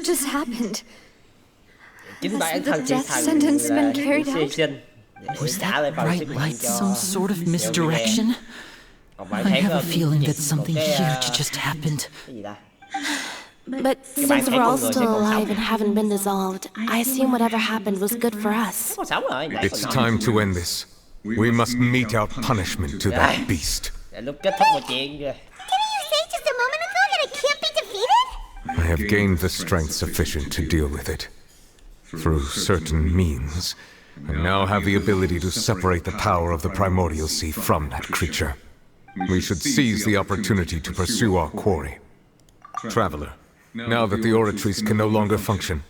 What just happened? Chính Has bản the thân chị death thần sentence là been carried hy out? sinh để Was trả that lại phần bright sức mạnh light cho some sort of người nghe. misdirection? Còn bạn I thấy have có a feeling that một something cái, here just happened. cái gì ta? But Các bạn since thấy we're con all người sẽ still còn sống. alive and haven't been dissolved, I assume whatever happened was good for us. Còn sống rồi, nãy It's còn nói. time to end this. We must mete out punishment to that beast. Để lúc kết thúc mọi chuyện kìa. Didn't you say just a moment ago that it can't be defeated? I have gained the strength sufficient to deal with it. Through certain means, I now have the ability to separate the power of the primordial sea from that creature. We should seize the opportunity to pursue our quarry. Traveler, now that the oratories can no longer function,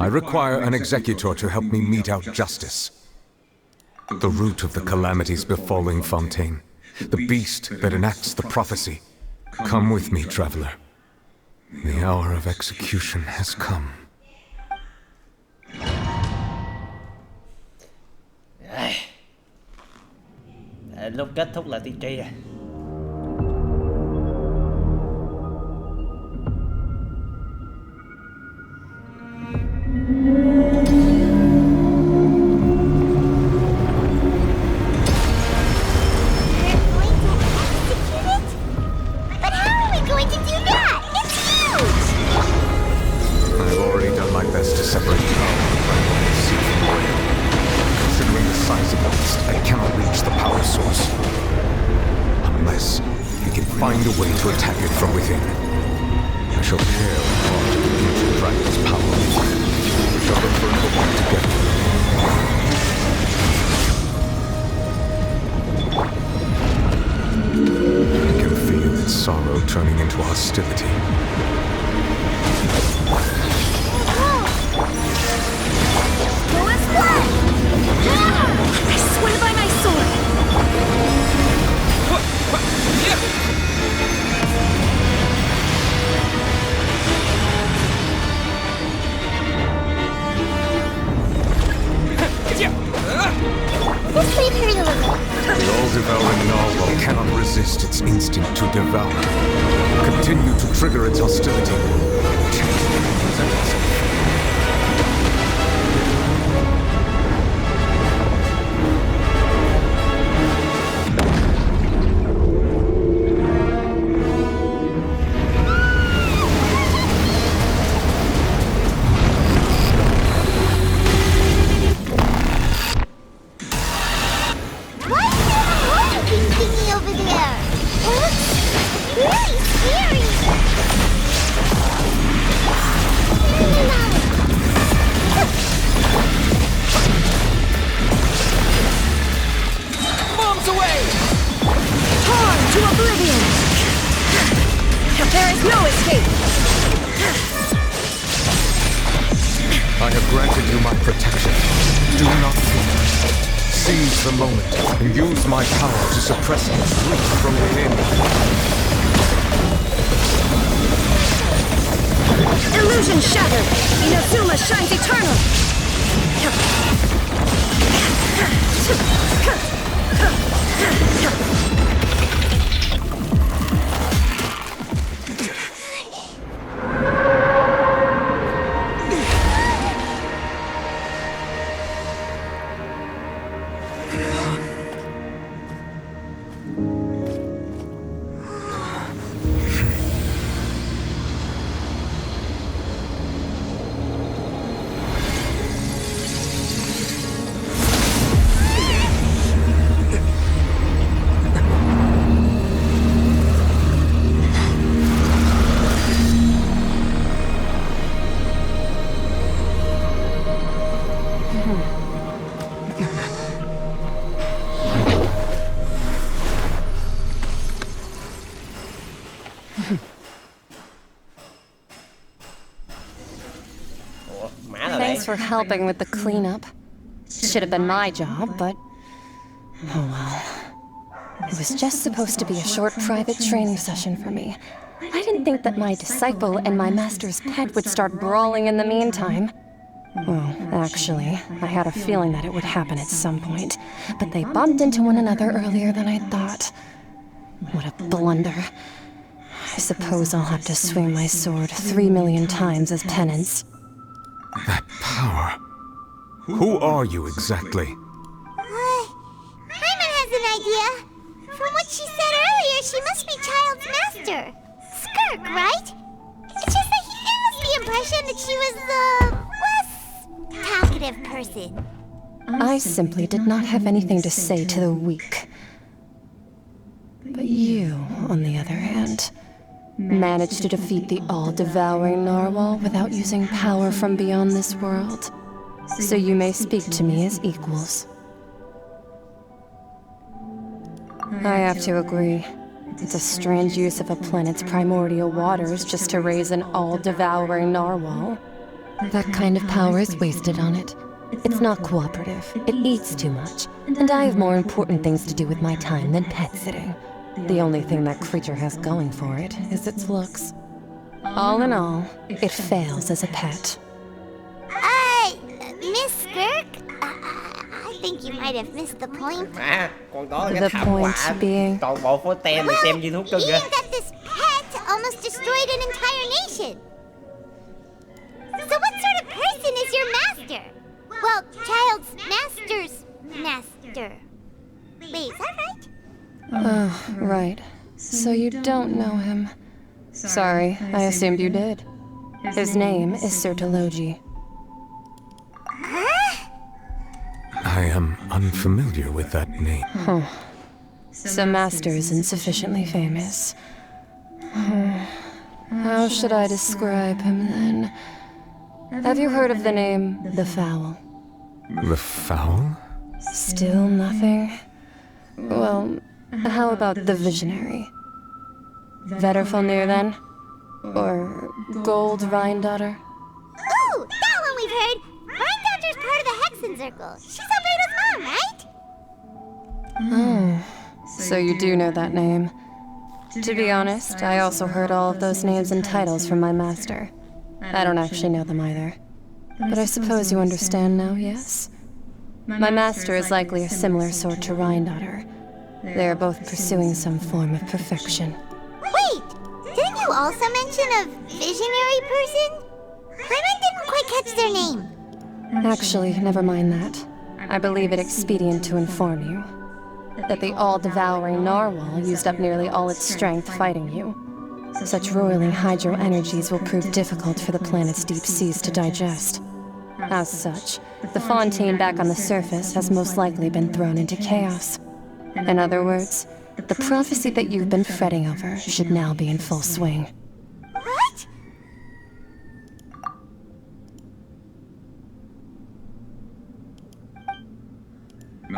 I require an executor to help me mete out justice. The root of the calamities befalling Fontaine, the beast that enacts the prophecy. Come with me, traveler. The hour of execution has come. Lúc kết thúc là tiên tri rồi. But how are we going to do that? It's huge! I've already done my best to separate the power of the primordial sea from oil. Considering the size of the beast, I cannot reach the power source. Unless we can find a way to attack it from within. I shall tear apart the ancient dragon's power. We shall return the one together. I can feel its sorrow turning into hostility. I swear by my sword! This may hurt a little. The all-devouring narwhal cannot resist its instinct to devour. Continue to trigger its hostility. Present itself. Thingy over there. It looks really scary. Bombs away! Torn to oblivion! There is no escape! I have granted you my protection. Do not fear. Seize the moment and use my power to suppress its grief from within. Illusion shattered! Inazuma shines eternal! Thanks for helping with the cleanup. Should have been my job, but... oh well. It was just supposed to be a short private training session for me. I didn't think that my disciple and my master's pet would start brawling in the meantime. Well, actually, I had a feeling that it would happen at some point, but they bumped into one another earlier than I thought. What a blunder. I suppose I'll have to swing my sword 3 million times as penance. That power. Who are you exactly? Hyman has an idea. From what she said earlier, she must be Child's master. Skirk, right? It's just that he gave us the impression that she was the less talkative person. I simply did not have anything to say to the weak. But you, on the other hand, managed to defeat the all-devouring narwhal without using power from beyond this world. So you may speak to me as equals. I have to agree. It's a strange use of a planet's primordial waters just to raise an all-devouring narwhal. That kind of power is wasted on it. It's not cooperative. It eats too much. And I have more important things to do with my time than pet sitting. The only thing that creature has going for it is its looks. All in all, it fails as a pet. Miss Skirk? I think you might have missed the point. Con đó là cái The thảm point họa. being... Toàn bộ phố tem này xem như thuốc cưng kìa. Being that this pet almost destroyed an entire nation. So what sort of person is your master? Well, Child's master's master. Wait, is that right? Oh, right. So you don't know him. Sorry, I assumed you did. His name is Sir Telogi. I am unfamiliar with that name. So Master isn't sufficiently famous. How should I describe him then? Have you heard of the name the Fowl? The Fowl? Still nothing? Well, how about the Visionary? Vetterfalnir then? Or Gold Rhine-daughter? Ooh, that one we've heard. Rhine-daughter's part of the Hexen Circle. She's Alberto's mom, right? Oh, so you do know that name. To be honest, I also heard all of those names and titles from my master. I don't actually know them either. But I suppose you understand now, yes? My master is likely a similar sort to Rhine-daughter. They are both pursuing some form of perfection. Wait, didn't you also mention a visionary person? Herman didn't quite catch their name. Actually, never mind that. I believe it expedient to inform you that the all-devouring narwhal used up nearly all its strength fighting you. Such roiling hydro energies will prove difficult for the planet's deep seas to digest. As such, the fontaine back on the surface has most likely been thrown into chaos. In other words, the prophecy that you've been fretting over should now be in full swing. What?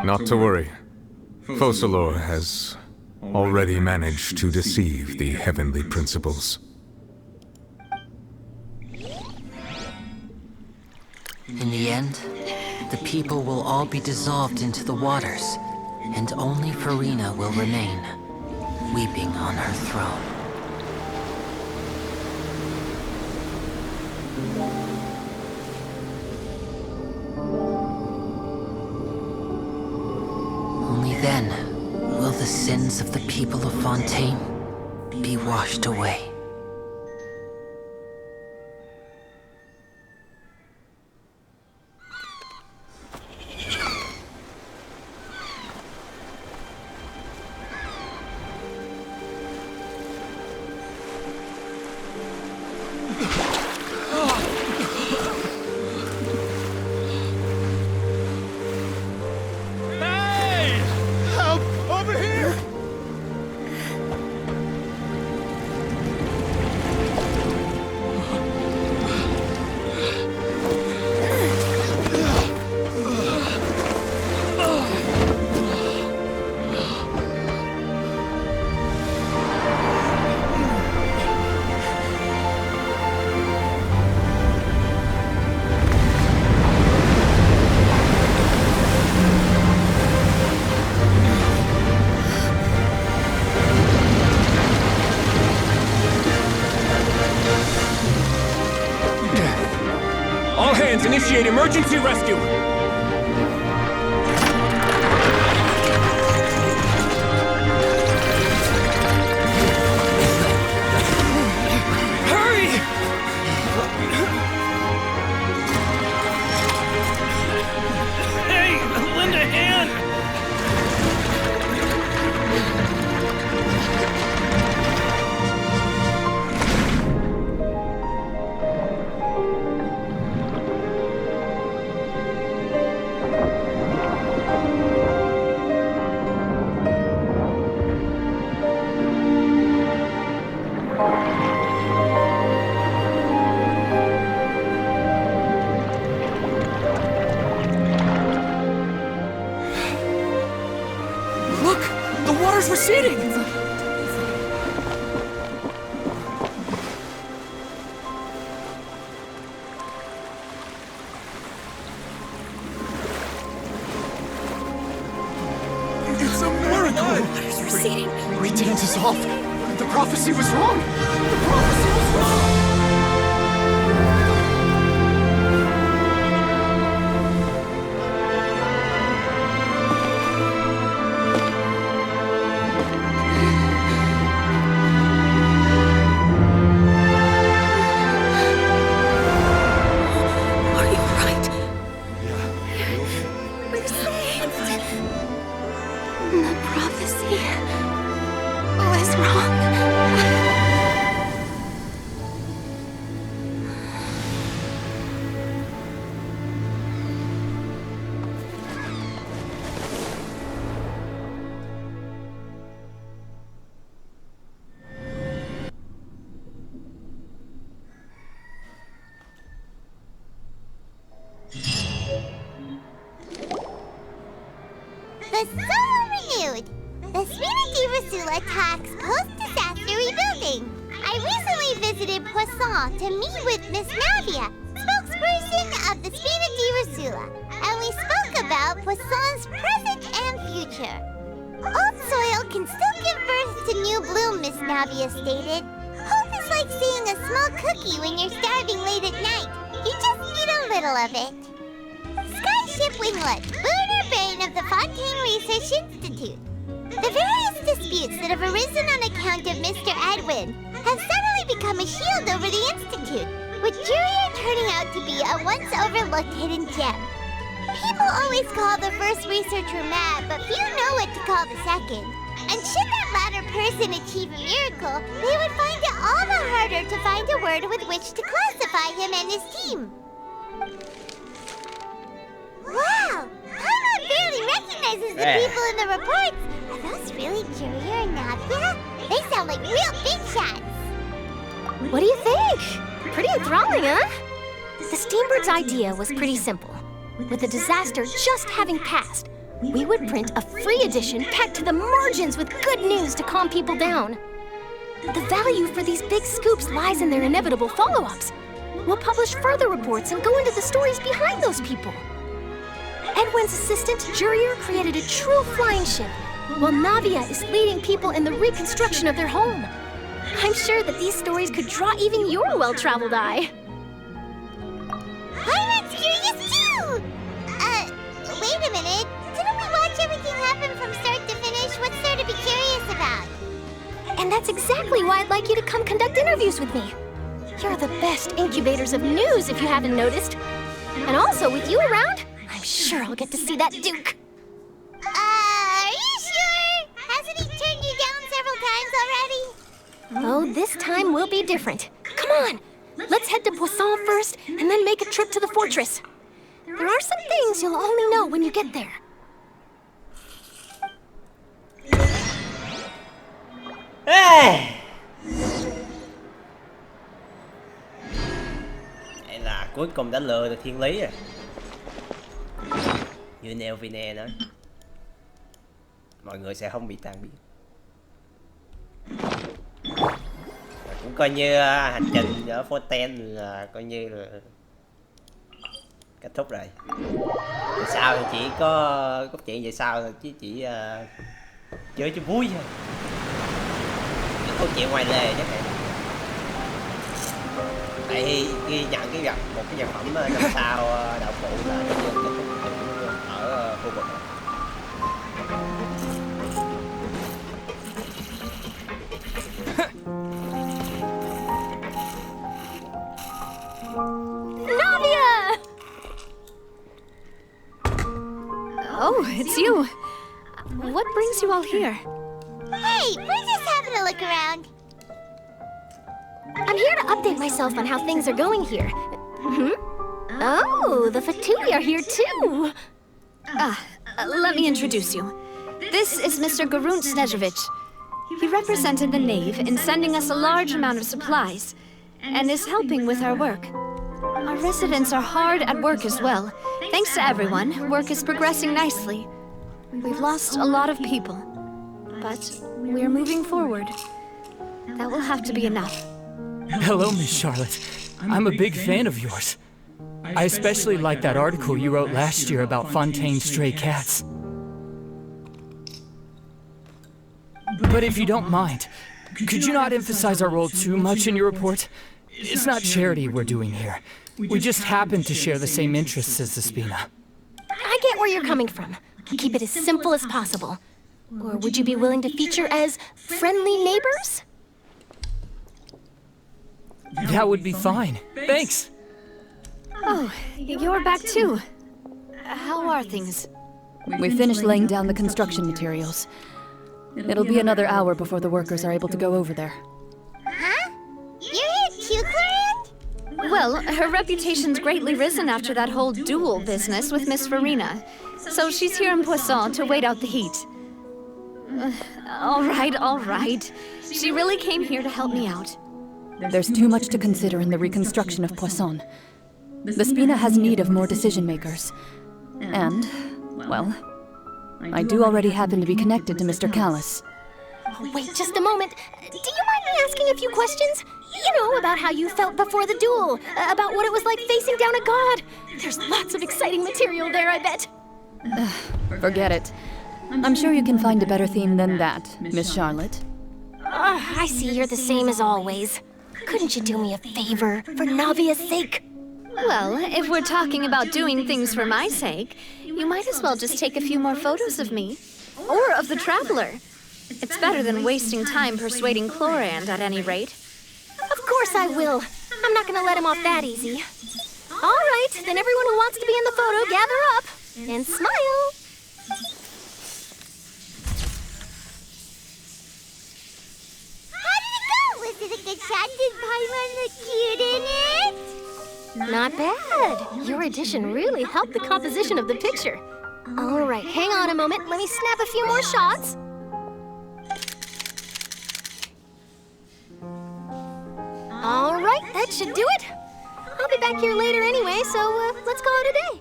Not to worry. Focalors has already managed to deceive the heavenly principles. In the end, the people will all be dissolved into the waters, and only Farina will remain, weeping on her throne. Only then will the sins of the people of Fontaine be washed away. All hands, initiate emergency rescue! water's receding! It's a miracle! Water's receding. We didn't dissolve. The prophecy was wrong. The prophecy was wrong. The soul renewed! The Thediarygame attacks post-disaster rebuilding. I recently visited Poisson to meet with Miss Navia, spokesperson of the Thediarygame, and we spoke about Poisson's present and future. Old soil can still give birth to new bloom, Miss Navia stated. Hope is like seeing a small cookie when you're starving late at night. You just need a little of it. Skyship Winglet, lunar brain of the Fontaine Research Institute. The various disputes that have arisen on account of Mr. Edwin have suddenly become a shield over the Institute, with Jurier turning out to be a once-overlooked hidden gem. People always call the first researcher mad, but few know what to call the second. And should that latter person achieve a miracle, they would find it all the harder to find a word with which to classify him and his team. Wow! Paimon barely recognizes the people in the reports. Are those really Jurier and Navia? They sound like real big shots. What do you think? Pretty enthralling, huh? The Steambird's idea was pretty simple. With the disaster just having passed, we would print a free edition packed to the margins with good news to calm people down. The value for these big scoops lies in their inevitable follow-ups. We'll publish further reports and go into the stories behind those people. Edwin's assistant, Jurier, created a true flying ship, while Navia is leading people in the reconstruction of their home. I'm sure that these stories could draw even your well-traveled eye. Paimon's curious too! Wait a minute. Didn't we watch everything happen from start to finish? What's there to be curious about? And that's exactly why I'd like you to come conduct interviews with me. You're the best incubators of news, if you haven't noticed. And also, with you around, I'm sure I'll get to see that Duke. Are you sure? Hasn't he turned you down several times already? Oh, this time will be different. Come on, let's head to Poisson first, and then make a trip to the fortress. There are some things you'll only know when you get there. Vậy là cuối cùng đã lừa được thiên lý rồi. Như Neo Vine nói, mọi người sẽ không bị tan biến. Cũng coi như hành trình ở Fontaine là coi như là kết thúc rồi. Vậy sao thì chỉ có cốt truyện vậy sao thôi, chứ chỉ chơi cho vui thôi. Những câu chuyện ngoài lề chắc vậy. Tại khi nhận một cái sản phẩm năm sao đạo phụ là kết thúc ở khu vực này. Navia! Oh, it's you. What brings you all here? Hey, we're just having a look around. I'm here to update myself on how things are going here. Oh, the Fatui are here too. Let me introduce you. This is Mr. Garunt Snezhevich. He represented the Knave in sending us a large amount of supplies, and is helping with our work. Our residents are hard at work as well. Thanks to everyone, work is progressing nicely. We've lost a lot of people, but we're moving forward. That will have to be enough. Hello, Miss Charlotte. I'm a big fan of yours. I especially like that article you wrote last year about Fontaine's stray cats. But if you don't mind, could you not emphasize our role too much in your report? It's not charity we're doing here. We just happen to share the same interests as the Spina. I get where you're coming from. Keep it as simple as possible. Or would you be willing to feature as friendly neighbors? That would be fine. Thanks. Oh, you're back too. How are things? We finished laying down the construction materials. It'll be another hour before the workers are able to go over there. Huh? You're here too, Clarence? Well, her reputation's greatly risen after that whole duel business with Miss Farina. So she's here in Poisson to wait out the heat. All right. She really came here to help me out. There's too much to consider in the reconstruction of Poisson. The Spina has need of more decision-makers. And, well, I do already happen to be connected to Mr. Callis. Oh, wait just a moment. Do you mind me asking a few questions? You know, about how you felt before the duel, about what it was like facing down a god. There's lots of exciting material there, I bet. Forget it. I'm sure you can find a better theme than that, Miss Charlotte. I see you're the same as always. Couldn't you do me a favor, for Navia's sake? Well, if we're talking about doing things for my sake, you might as well just take a few more photos of me. Or of the Traveler. It's better than wasting time persuading Chlorand at any rate. Of course I will. I'm not gonna let him off that easy. All right, then everyone who wants to be in the photo, gather up. And smile. How did it go? Was it a good shot? Did Paimon look cute in it? Not bad. Your addition really helped the composition of the picture. All right, hang on a moment. Let me snap a few more shots. All right, that should do it. I'll be back here later anyway, so let's call it a day.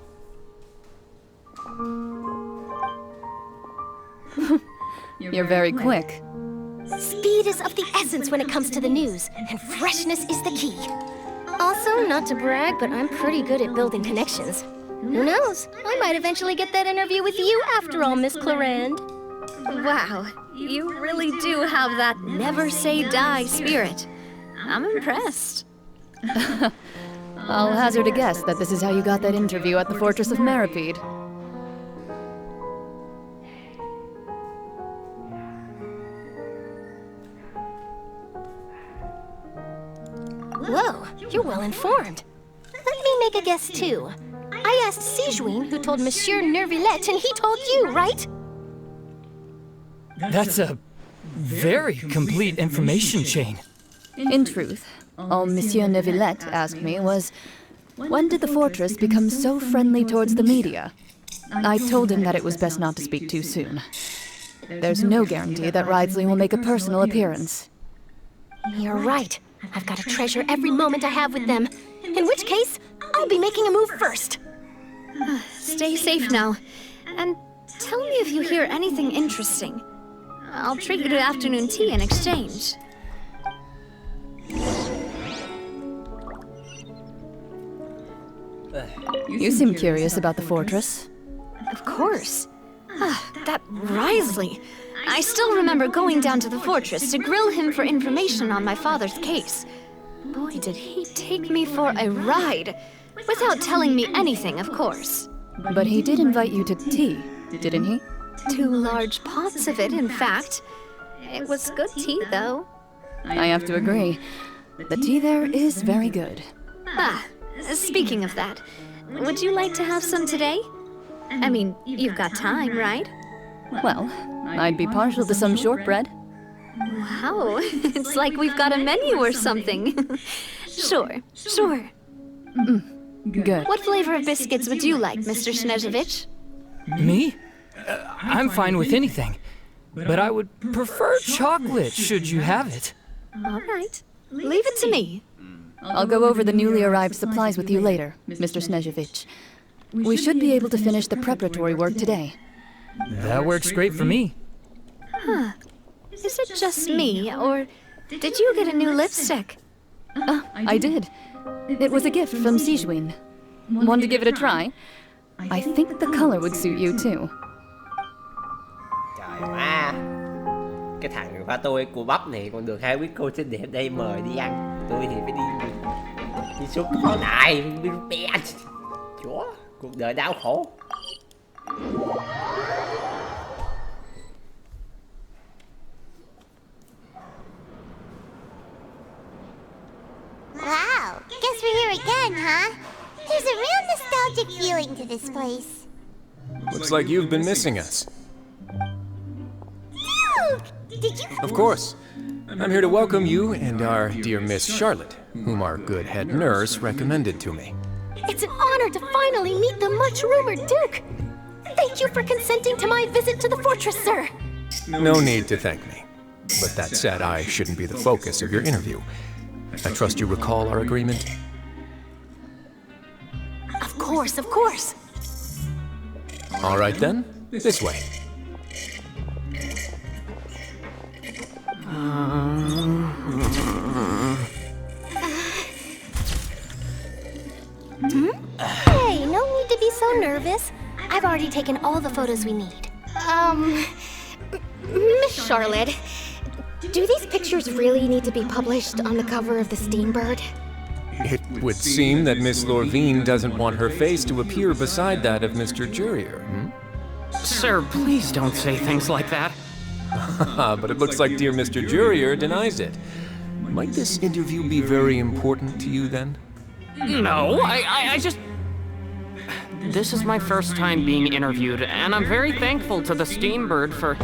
You're very quick. Speed is of the essence when it comes to the news, and freshness is the key. Also, not to brag, but I'm pretty good at building connections. Who knows? I might eventually get that interview with you after all, Miss Chlorand. Wow, you really do have that never say die spirit. I'm impressed. I'll hazard a guess that this is how you got that interview at the Fortress of Meripede. Whoa, you're well informed. Let me make a guess too. I asked Sijuin who told Monsieur Nervillette, and he told you, right? That's a very complete information chain. In truth, all Monsieur Nervillette asked me was, when did the fortress become so friendly towards the media? I told him that it was best not to speak too soon. There's no guarantee that Ridsley will make a personal appearance. You're right. I've got to treasure every moment I have with them. In which case, I'll be making a move first. Stay safe now. And tell me if you hear anything interesting. I'll treat you to afternoon tea in exchange. You seem curious about the fortress. Of course. That Wriothesley. I still remember going down to the fortress to grill him for information on my father's case. Boy, did he take me for a ride. Without telling me anything, of course. But he did invite you to tea, didn't he? 2 large pots of it, in fact. It was good tea, though. I have to agree. The tea there is very good. Speaking of that, would you like to have some today? I mean, you've got time, right? Well, I'd be partial to some shortbread. Wow, it's like we've got a menu or something. Sure. Good. What flavor of biscuits would you like, Mr. Snezhevich? Me? I'm fine with anything. But I would prefer chocolate, should you have it. All right. Leave it to me. I'll go over the newly arrived supplies with you later, Mr. Snezhevich. We should be able to finish the preparatory work today. That works great for me. Is it just me, or did you get a new lipstick? I did. It was a gift from Sigewin. Want to give it a try? I think the color would suit you too. Trời má, cái thằng pha tôi của bắp này còn được hai quý cô xinh đẹp đây mời đi ăn. Tôi thì phải đi xuống cái pháo đài, chúa, cuộc đời đau khổ. Wow, guess we're here again, huh? There's a real nostalgic feeling to this place. Looks like you've been missing us. Duke! Did you... Of course. I'm here to welcome you and our dear Miss Charlotte, whom our good head nurse recommended to me. It's an honor to finally meet the much-rumored Duke. Thank you for consenting to my visit to the fortress, sir. No need to thank me. But that said, I shouldn't be the focus of your interview. I trust you recall our agreement? Of course, of course. All right then, this way. Hey, no need to be so nervous. I've already taken all the photos we need. Miss Charlotte, do these pictures really need to be published on the cover of the Steambird? It would seem that Miss Lorvine doesn't want her face to appear beside that of Mr. Jurier, Sir, please don't say things like that. But it looks like dear Mr. Jurier denies it. Might this interview be very important to you then? No, I just... This is my first time being interviewed, and I'm very thankful to the Steambird for...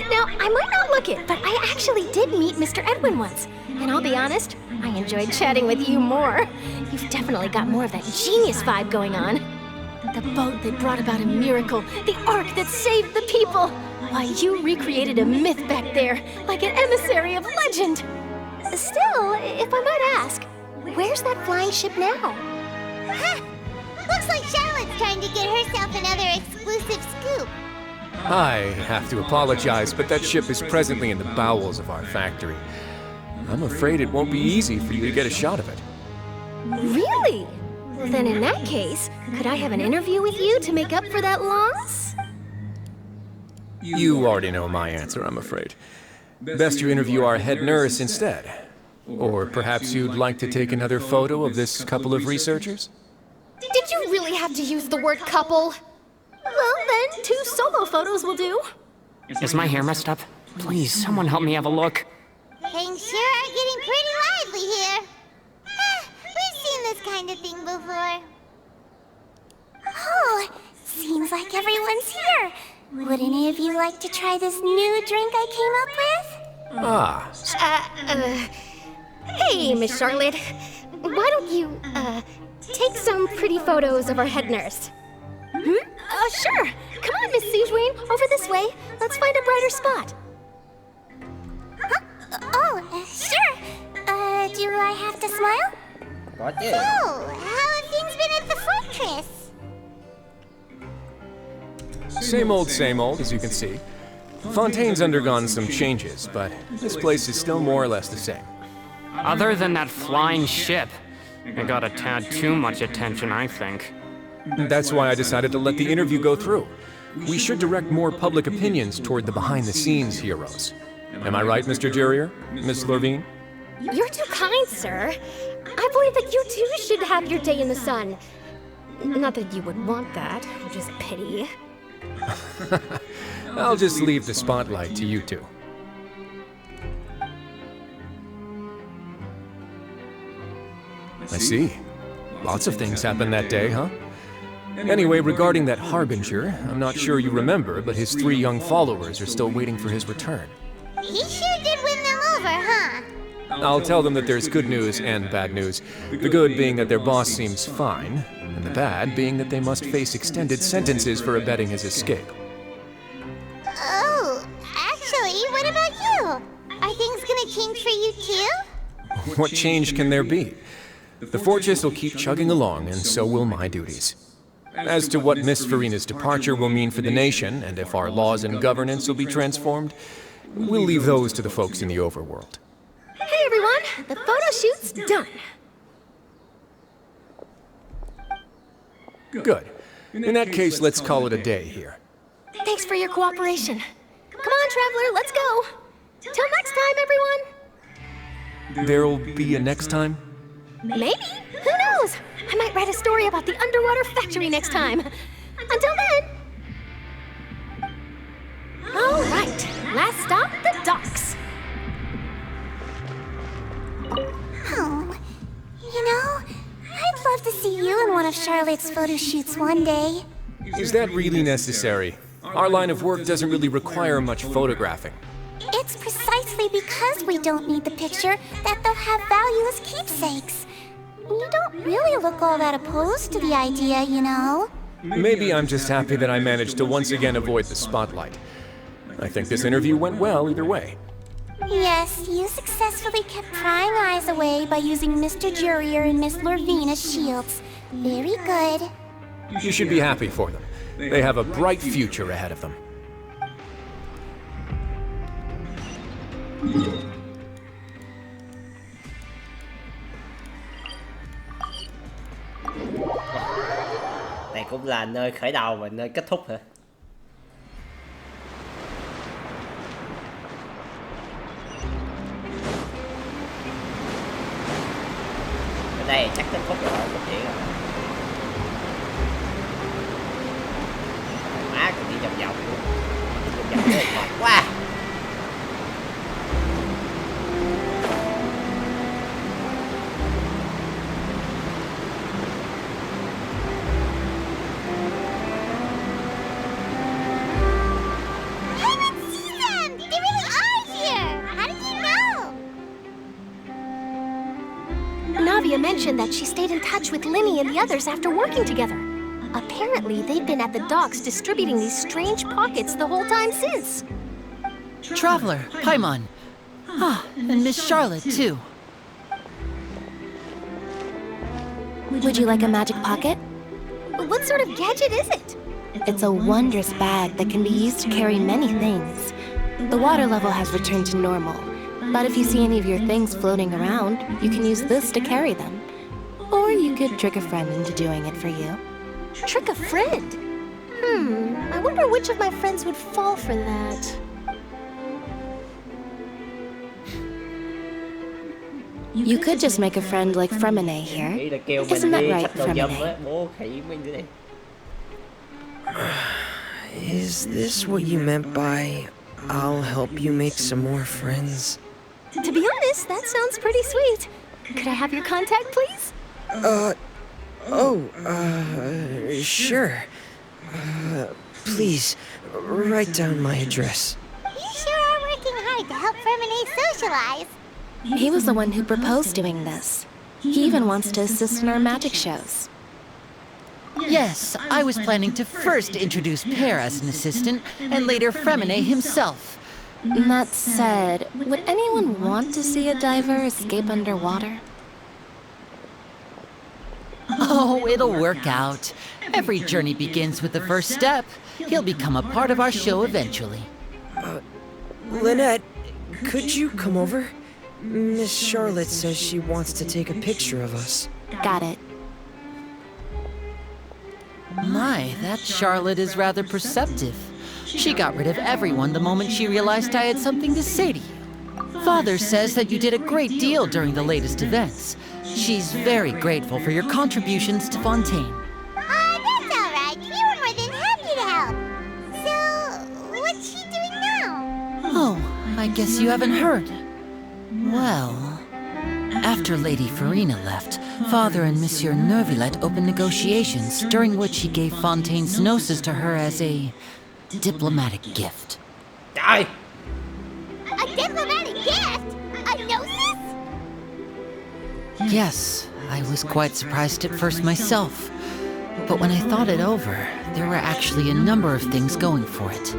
Now, I might not look it, but I actually did meet Mr. Edwin once. And I'll be honest, I enjoyed chatting with you more. You've definitely got more of that genius vibe going on. The boat that brought about a miracle, the ark that saved the people. Why, you recreated a myth back there, like an emissary of legend. Still, if I might ask, where's that flying ship now? Huh. Looks like Charlotte's trying to get herself another exclusive scoop. I have to apologize, but that ship is presently in the bowels of our factory. I'm afraid it won't be easy for you to get a shot of it. Really? Then in that case, could I have an interview with you to make up for that loss? You already know my answer, I'm afraid. Best you interview our head nurse instead. Or perhaps you'd like to take another photo of this couple of researchers? Did you really have to use the word couple? Well, then, 2 solo photos will do. Is my hair messed up? Please, someone help me have a look. Things sure are getting pretty lively here. We've seen this kind of thing before. Oh, seems like everyone's here. Would any of you like to try this new drink I came up with? Ah. Hey, Miss Charlotte. Why don't you, take some pretty photos of our head nurse? Sure. Come on, Miss Sigewin, over this way. Let's find a brighter spot. Sure. Do I have to smile? Có chứ. Oh, how have things been at the fortress? Same old, as you can see. Fontaine's undergone some changes, but this place is still more or less the same. Other than that flying ship, it got a tad too much attention, I think. That's why I decided to let the interview go through. We should direct more public opinions toward the behind-the-scenes heroes. Am I right, Mr. Jurier? Miss Lorvine? You're too kind, sir. I believe that you too should have your day in the sun. Not that you would want that, which is a pity. I'll just leave the spotlight to you two. I see. Lots of things happened that day, huh? Anyway, regarding that Harbinger, I'm not sure you remember, but his 3 young followers are still waiting for his return. He sure did win them over, huh? I'll tell them that there's good news and bad news. The good being that their boss seems fine, and the bad being that they must face extended sentences for abetting his escape. Oh, actually, what about you? Are things gonna change for you too? What change can there be? The fortress will keep chugging along, and so will my duties. As to what Miss Farina's departure will mean for the nation, and if our laws and governance will be transformed, we'll leave those to the folks in the overworld. Hey everyone, the photo shoot's done. Good. In that case, let's call it a day here. Thanks for your cooperation. Come on, Traveler, let's go. Till next time, everyone. There'll be a next time? Maybe. Who knows? I might write a story about the underwater factory next time. Until then. All right. Last stop, the docks. Oh, you know, I'd love to see you in one of Charlotte's photo shoots one day. Is that really necessary? Our line of work doesn't really require much photographing. It's precisely because we don't need the picture that they'll have value as keepsakes. You don't really look all that opposed to the idea, you know. Maybe I'm just happy that I managed to once again avoid the spotlight. I think this interview went well either way. Yes, you successfully kept prying eyes away by using Mr. Jurier and Miss Lorvine as shields. Very good. You should be happy for them. They have a bright future ahead of them. Đây cũng là nơi khởi đầu và nơi kết thúc hả? Ở đây chắc kết thúc rồi, có chuyện rồi. Má còn đi vòng vòng luôn. Đi vòng vòng rất mệt quá. Navia mentioned that she stayed in touch with Linny and the others after working together. Apparently, they've been at the docks distributing these strange pockets the whole time since. Traveler, Paimon. Ah, and Miss Charlotte, too. Would you like a magic pocket? What sort of gadget is it? It's a wondrous bag that can be used to carry many things. The water level has returned to normal, but if you see any of your things floating around, you can use this to carry them. Or you could trick a friend into doing it for you. Trick a friend? I wonder which of my friends would fall for that. You could just make a friend like Fremine here. Isn't that right, Fremine? Is this what you meant by, I'll help you make some more friends? To be honest, that sounds pretty sweet. Could I have your contact, please? Sure. Please, write down my address. You sure are working hard to help Fremine socialize. He was the one who proposed doing this. He even wants to assist in our magic shows. Yes, I was planning to first introduce Per as an assistant, and later Fremine himself. That said, would anyone want to see a diver escape underwater? Oh, it'll work out. Every journey begins with the first step. He'll become a part of our show eventually. Lynette, could you come over? Miss Charlotte says she wants to take a picture of us. Got it. My, that Charlotte is rather perceptive. She got rid of everyone the moment she realized I had something to say to you. Father says that you did a great deal during the latest events. She's very grateful for your contributions to Fontaine. That's all right. We were more than happy to help. So, what's she doing now? Oh, I guess you haven't heard. Well, after Lady Farina left, Father and Monsieur Neuvillette opened negotiations, during which he gave Fontaine's gnosis to her as a diplomatic gift. Trời! A diplomatic gift? A gnosis? Yes, I was quite surprised at first myself. But when I thought it over, there were actually a number of things going for it.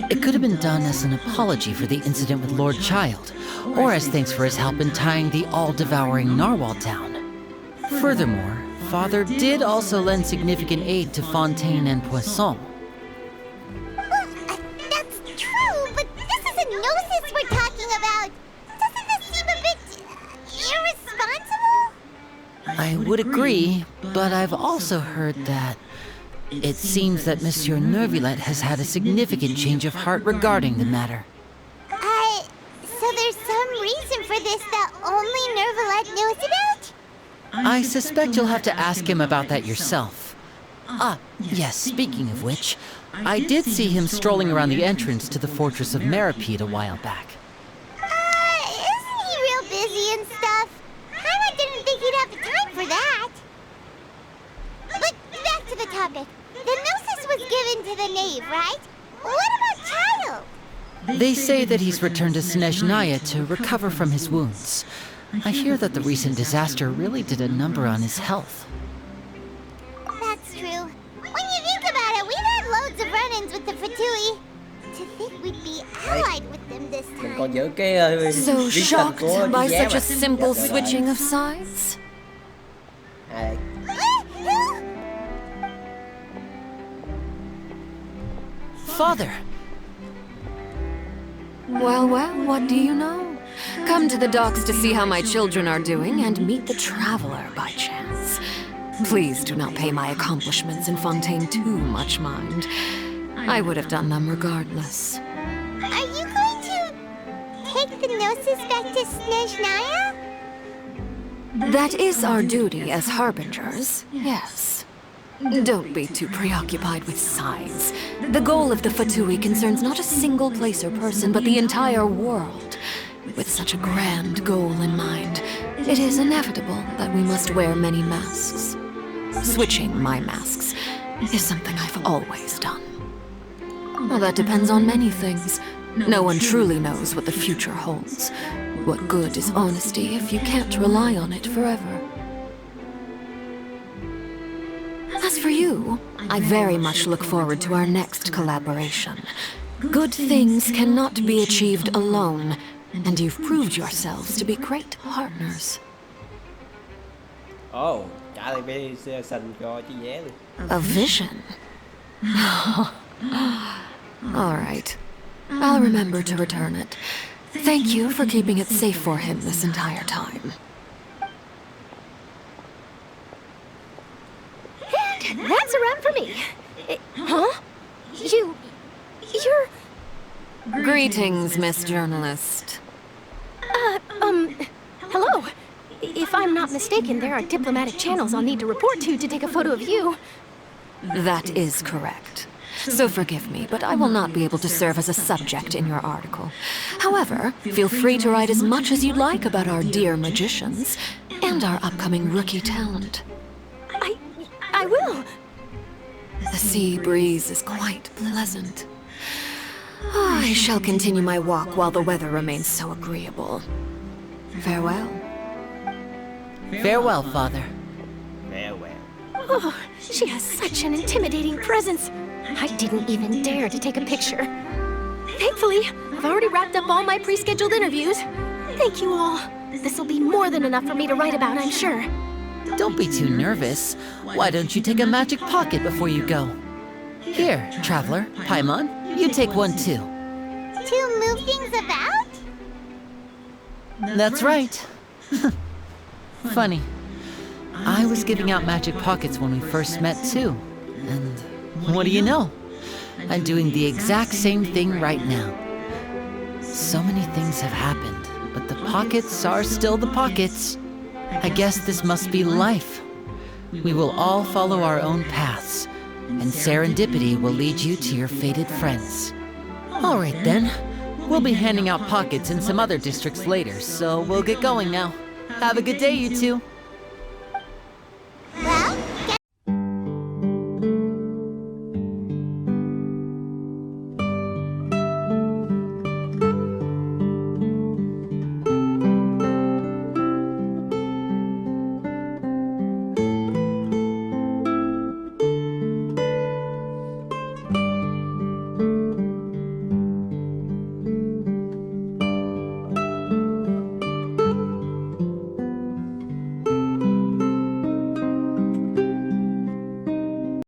It could have been done as an apology for the incident with Lord Child, or as thanks for his help in tying the all-devouring narwhal down. Furthermore, Father did also lend significant aid to Fontaine and Poisson. Well, that's true, but this is a gnosis we're talking about. Doesn't this seem a bit irresponsible? I would agree, but I've also heard that it seems that Monsieur Neuvillette has had a significant change of heart regarding the matter. So there's some reason for this that only Neuvillette knows about? I suspect you'll have to ask him about that yourself. Ah, yes, speaking of which, I did see him strolling around the entrance to the Fortress of Meripede a while back. Isn't he real busy and stuff? Paimon didn't think he'd have the time for that. But back to the topic. The gnosis was given to the knave, right? What about Child? They say that he's returned to Snezhnaya to recover from his wounds. I hear that the recent disaster really did a number on his health. That's true. When you think about it, we've had loads of run-ins with the Fatui. To think we'd be allied with them this Mình còn time. nhớ cái So viết thần shocked của by giá such mà. a simple Dạ, switching of sides? À, Father! Well, what do you know? Come to the docks to see how my children are doing and meet the traveler by chance. Please do not pay my accomplishments in Fontaine too much mind. I would have done them regardless. Are you going to take the gnosis back to Snezhnaya? That is our duty as harbingers, yes. Don't be too preoccupied with sides. The goal of the Fatui concerns not a single place or person, but the entire world. With such a grand goal in mind, it is inevitable that we must wear many masks. Switching my masks is something I've always done. Well, that depends on many things. No one truly knows what the future holds. What good is honesty if you can't rely on it forever? As for you, I very much look forward to our next collaboration. Good things cannot be achieved alone, and you've proved yourselves to be great partners. Ồ, trả lại bê sành cho chị vé luôn. A vision? All right. I'll remember to return it. Thank you for keeping it safe for him this entire time. And that's a wrap for me. Huh? You're... Greetings, Miss Journalist. Hello. If I'm not mistaken, there are diplomatic channels I'll need to report to take a photo of you. That is correct. So forgive me, but I will not be able to serve as a subject in your article. However, feel free to write as much as you'd like about our dear magicians and our upcoming rookie talent. I will. The sea breeze is quite pleasant. I shall continue my walk while the weather remains so agreeable. Farewell. Farewell, Father. Farewell. Oh, she has such an intimidating presence. I didn't even dare to take a picture. Thankfully, I've already wrapped up all my pre-scheduled interviews. Thank you all. This'll be more than enough for me to write about, I'm sure. Don't be too nervous. Why don't you take a magic pocket before you go? Here, Traveler, Paimon, you take one too. To move things about? That's right. Funny. I was giving out magic pockets when we first met too. And what do you know? I'm doing the exact same thing right now. So many things have happened, but the pockets are still the pockets. I guess this must be life. We will all follow our own paths, and serendipity will lead you to your fated friends. All right then. We'll be handing out pockets in some other districts later, so we'll get going now. Have a good day, you two.